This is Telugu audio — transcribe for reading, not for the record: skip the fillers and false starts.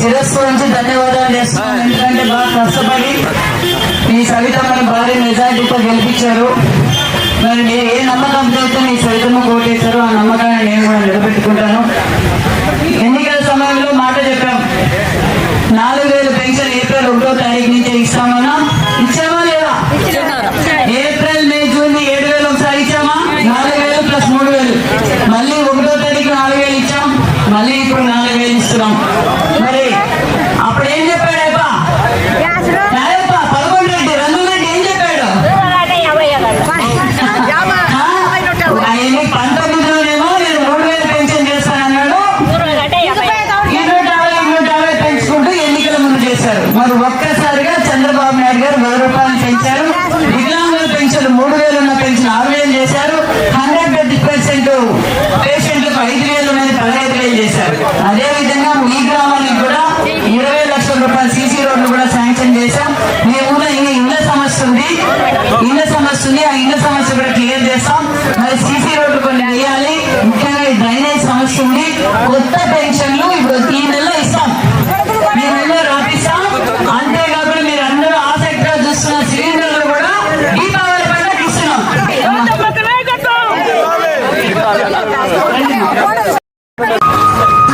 శిరస్సు నుంచి ధన్యవాదాలు చేస్తున్నాను. ఎందుకంటే బాగా కష్టపడి మీ సవితమ్మని భారీ మెజార్టీతో గెలిపించారు. మరి మీరు ఏ నమ్మకంతో అయితే మీ సవితమ్మ కోటేశారో ఆ నమ్మకాన్ని నేను కూడా నిలబెట్టుకుంటాను. ఎన్నికల సమయంలో మాట చెప్పాం, 4000 పెన్షన్ ఏప్రిల్ 1వ తారీఖు నుంచి ఇస్తామన్నా, ఇచ్చామా లేదా? ఏప్రిల్ మే జూన్ 7000 ఒకసారి ఇచ్చామా? 4000 ప్లస్ 3000, మళ్ళీ 1వ తారీఖు 4000 ఇచ్చాం, మళ్ళీ ఇప్పుడు 4000 ఇస్తున్నాం. మరి అప్పుడు ఏం చెప్పాడు అయ్యప్ప? 11 రెడ్డి రంగురెడ్డి ఏం చెప్పాడు? ఆయన్ని 19లోనేమో నేను 3000 పెన్షన్ చేస్తానన్నాడు. 250 పెంచుకుంటూ ఎన్నికల ముందు చేశారు. మరి ఒక్కసారిగా చంద్రబాబు నాయుడు గారు 1000 రూపాయలు పెంచారు. వికలాంగుల పెన్షన్ 3000 ఉన్న పెన్షన్ 6000 చేశారు. 100% పేషెంట్లకు 5000 ఉన్నది 15000 చేశారు. అదే విధంగా మీ గ్రామానికి కూడా 20 లక్షల రూపాయలు సీసీ రోడ్లు కూడా శాంక్షన్ చేశాం. మీ ఊళ్ళో ఇళ్ల సమస్య ఉంది, ఆ ఇళ్ల సమస్య కూడా క్లియర్ చేస్తాం. మరి సీసీ రోడ్లు కొన్ని వేయాలి. ముఖ్యంగా డ్రైనేజ్ సమస్య ఉంది. కొత్త